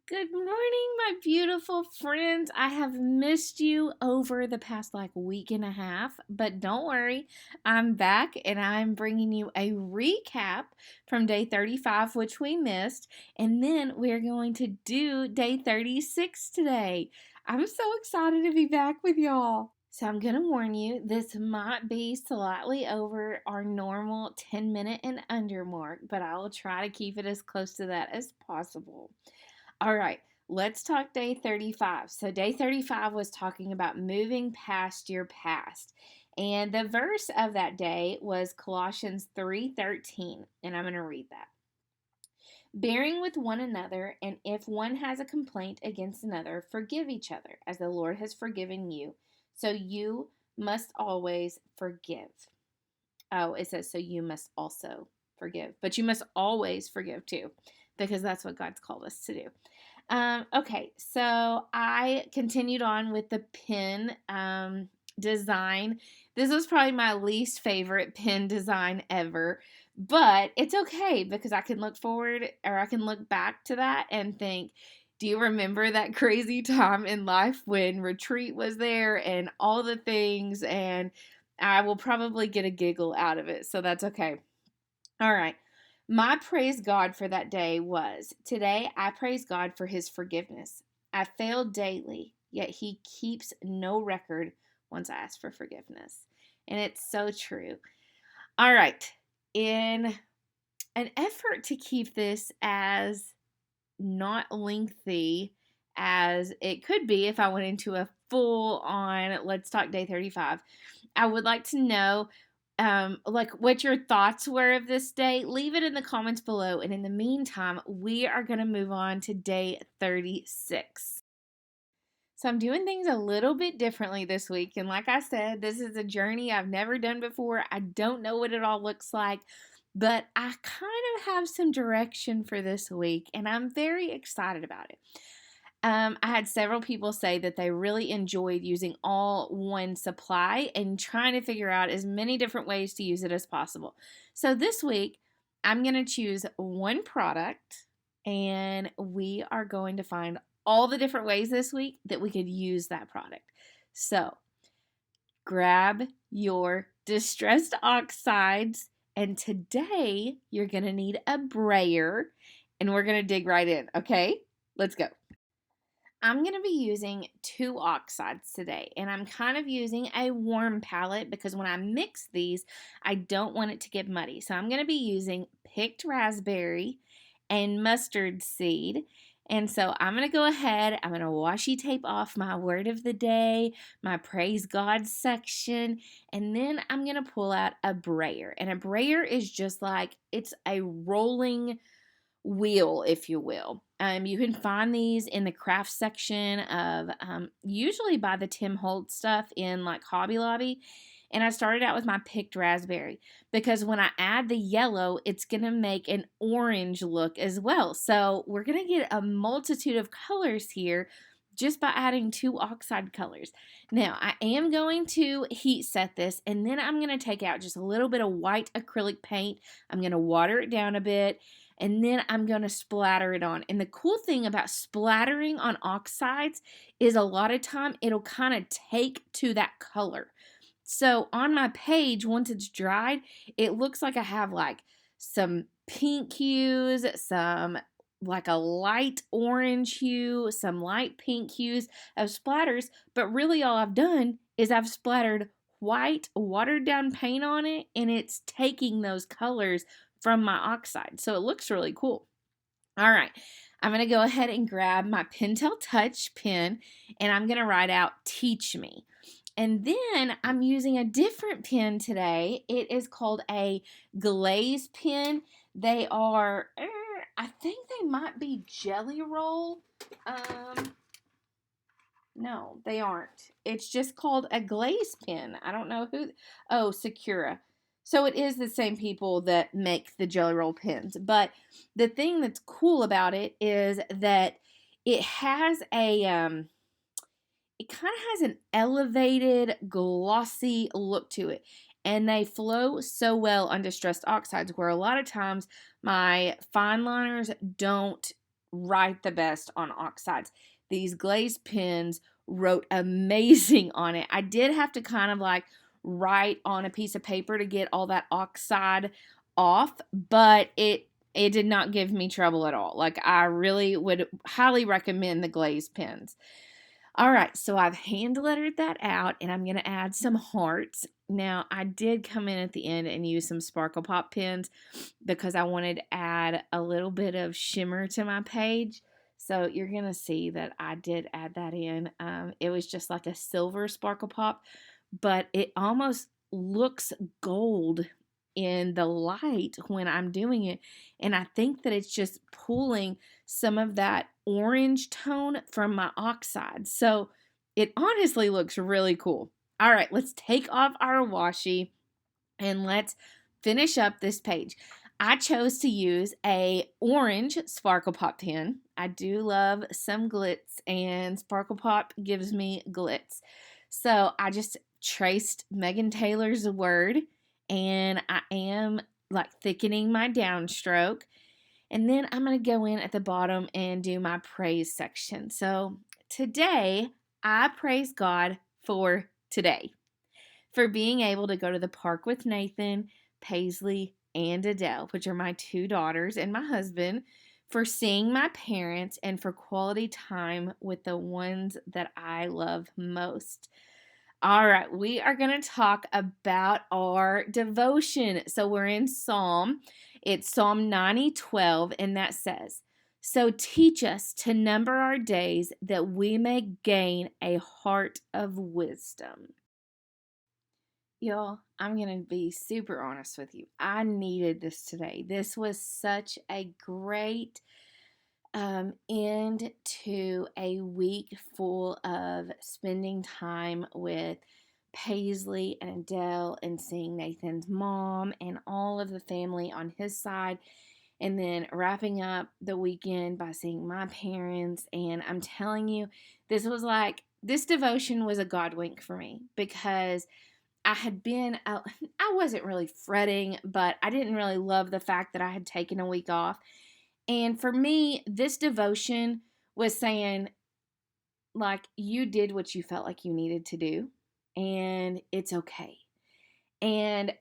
Good morning, my beautiful friends. I have missed you over the past week and a half, but don't worry, I'm back and I'm bringing you a recap from day 35, which we missed, and then we're going to do day 36 today. I'm so excited to be back with y'all. So I'm going to warn you, this might be slightly over our normal 10-minute and under mark, but I will try to keep it as close to that as possible. All right, let's talk day 35. So, day 35 was talking about moving past your past. And the verse of that day was Colossians 3:13, and I'm going to read that. Bearing with one another, and if one has a complaint against another, forgive each other, as the Lord has forgiven you. So you must always forgive. Oh, it says, so you must also forgive. But you must always forgive too, because that's what God's called us to do. Okay, so I continued on with the pen design. This was probably my least favorite pen design ever, but it's okay because I can look forward or I can look back to that and think, do you remember that crazy time in life when retreat was there and all the things? And I will probably get a giggle out of it, so that's okay. All right. My praise God for that day was, today I praise God for his forgiveness. I fail daily, yet he keeps no record once I ask for forgiveness. And it's so true. All right. In an effort to keep this as not lengthy as it could be if I went into a full on let's talk day 35, I would like to know what your thoughts were of this day. Leave it in the comments below. And in the meantime, we are going to move on to day 36. So I'm doing things a little bit differently this week. And like I said, this is a journey I've never done before. I don't know what it all looks like, but I kind of have some direction for this week, and I'm very excited about it. I had several people say that they really enjoyed using all one supply and trying to figure out as many different ways to use it as possible. So this week, I'm going to choose one product and we are going to find all the different ways this week that we could use that product. So grab your distressed oxides, and today you're going to need a brayer, and we're going to dig right in, okay? Let's go. I'm going to be using 2 oxides today, and I'm kind of using a warm palette because when I mix these, I don't want it to get muddy. So I'm going to be using picked raspberry and mustard seed. And so I'm going to go ahead, I'm going to washi tape off my word of the day, my praise God section, and then I'm going to pull out a brayer. And a brayer is just like, it's a rolling wheel, if you will. You can find these in the craft section of usually by the Tim Holtz stuff in like Hobby Lobby. And I started out with my picked raspberry because when I add the yellow, it's going to make an orange look as well. So we're going to get a multitude of colors here just by adding 2 oxide colors. Now, I am going to heat set this, and then I'm going to take out just a little bit of white acrylic paint. I'm going to water it down a bit, and then I'm going to splatter it on. And the cool thing about splattering on oxides is a lot of time it'll kind of take to that color. So on my page, once it's dried, it looks like I have like some pink hues, some like a light orange hue, some light pink hues of splatters, but really all I've done is I've splattered white watered down paint on it, and it's taking those colors from my oxide. So it looks really cool. All right, I'm going to go ahead and grab my Pentel Touch pen, and I'm going to write out Teach Me. And then I'm using a different pen today. It is called a glaze pen. They are, I think they might be Jelly Roll. No, they aren't. It's just called a glaze pen. I don't know who. Oh, Sakura. So it is the same people that make the Jelly Roll pens. But the thing that's cool about it is that it has it kind of has an elevated, glossy look to it. And they flow so well on distressed oxides, where a lot of times my fine liners don't write the best on Oxides. These glazed pens wrote amazing on it. I did have to kind of like write on a piece of paper to get all that oxide off, but it did not give me trouble at all. Like, I really would highly recommend the glazed pens. All right, so I've hand lettered that out, and I'm going to add some hearts. Now, I did come in at the end and use some Sparkle Pop pens because I wanted to add a little bit of shimmer to my page. So you're going to see that I did add that in. It was just like a silver Sparkle Pop, but it almost looks gold in the light when I'm doing it. And I think that it's just pulling some of that orange tone from my oxide. So it honestly looks really cool. All right, let's take off our washi and let's finish up this page. I chose to use a orange Sparkle Pop pen. I do love some glitz, and Sparkle Pop gives me glitz. So I just traced Maghon Taylor's word, and I am like thickening my downstroke. And then I'm going to go in at the bottom and do my praise section. So today, I praise God for today, for being able to go to the park with Nathan, Paisley, and Adele, which are my 2 daughters, and my husband, for seeing my parents, and for quality time with the ones that I love most. All right, we are going to talk about our devotion. So we're in Psalm. It's Psalm 90:12, and that says, "So teach us to number our days that we may gain a heart of wisdom." Y'all, I'm going to be super honest with you. I needed this today. This was such a great end to a week full of spending time with Paisley and Adele and seeing Nathan's mom and all of the family on his side. And then wrapping up the weekend by seeing my parents. And I'm telling you, this devotion was a God wink for me, because I wasn't really fretting, but I didn't really love the fact that I had taken a week off. And for me, this devotion was saying, like, you did what you felt like you needed to do, and it's okay. And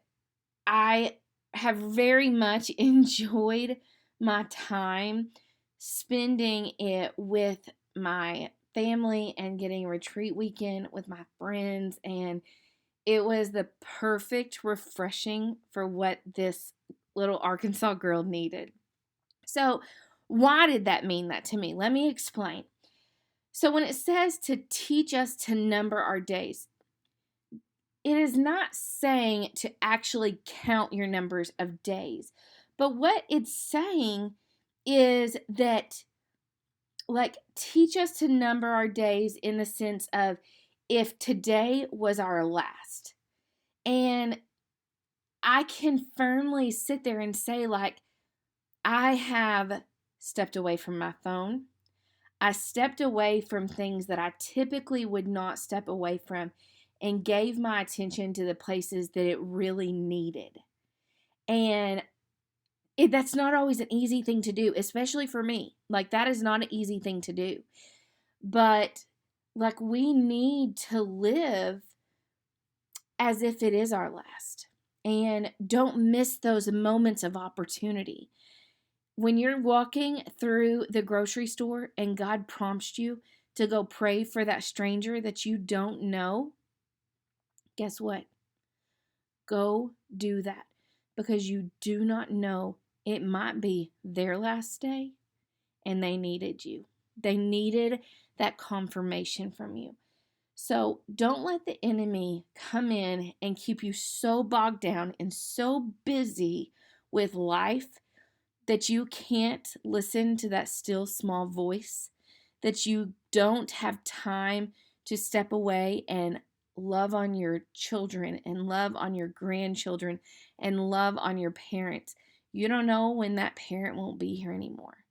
I have very much enjoyed my time spending it with my family and getting a retreat weekend with my friends, and it was the perfect refreshing for what this little Arkansas girl needed. So, why did that mean that to me? Let me explain. So, when it says to teach us to number our days, it is not saying to actually count your numbers of days. But what it's saying is that, like, teach us to number our days in the sense of if today was our last. And I can firmly sit there and say, like, I have stepped away from my phone. I stepped away from things that I typically would not step away from, and gave my attention to the places that it really needed. And that's not always an easy thing to do, especially for me. Like, that is not an easy thing to do. But, like, we need to live as if it is our last. And don't miss those moments of opportunity. When you're walking through the grocery store and God prompts you to go pray for that stranger that you don't know, guess what? Go do that, because you do not know. It might be their last day and they needed you. They needed that confirmation from you. So don't let the enemy come in and keep you so bogged down and so busy with life that you can't listen to that still small voice, that you don't have time to step away and love on your children and love on your grandchildren and love on your parents. You don't know when that parent won't be here anymore.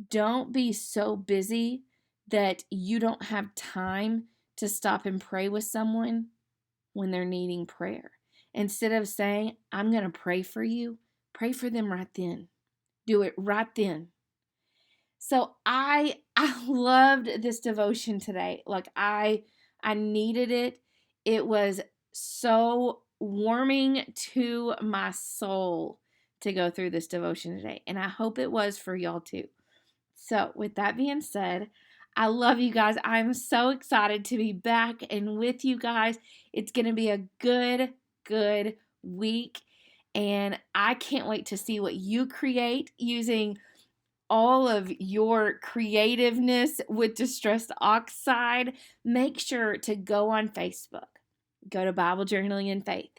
Don't be so busy that you don't have time to stop and pray with someone when they're needing prayer. Instead of saying, I'm going to pray for you, pray for them right then. Do it right then. So I loved this devotion today. Like I needed it. It was so warming to my soul to go through this devotion today. And I hope it was for y'all too. So, with that being said, I love you guys. I'm so excited to be back and with you guys. It's going to be a good week. And I can't wait to see what you create using all of your creativeness with Distressed Oxide. Make sure to go on Facebook, go to Bible Journaling and Faith.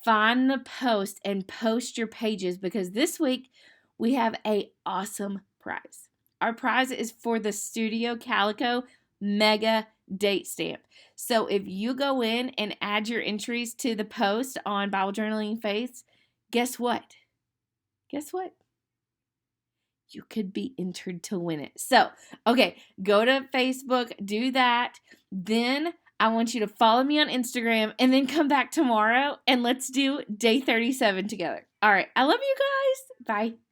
Find the post and post your pages because this week we have a awesome prize. Our prize is for the Studio Calico Mega Date Stamp. So if you go in and add your entries to the post on Bible Journaling and Faith, guess what? Guess what? You could be entered to win it. So, okay, go to Facebook, do that. Then I want you to follow me on Instagram and then come back tomorrow and let's do day 37 together. All right, I love you guys. Bye.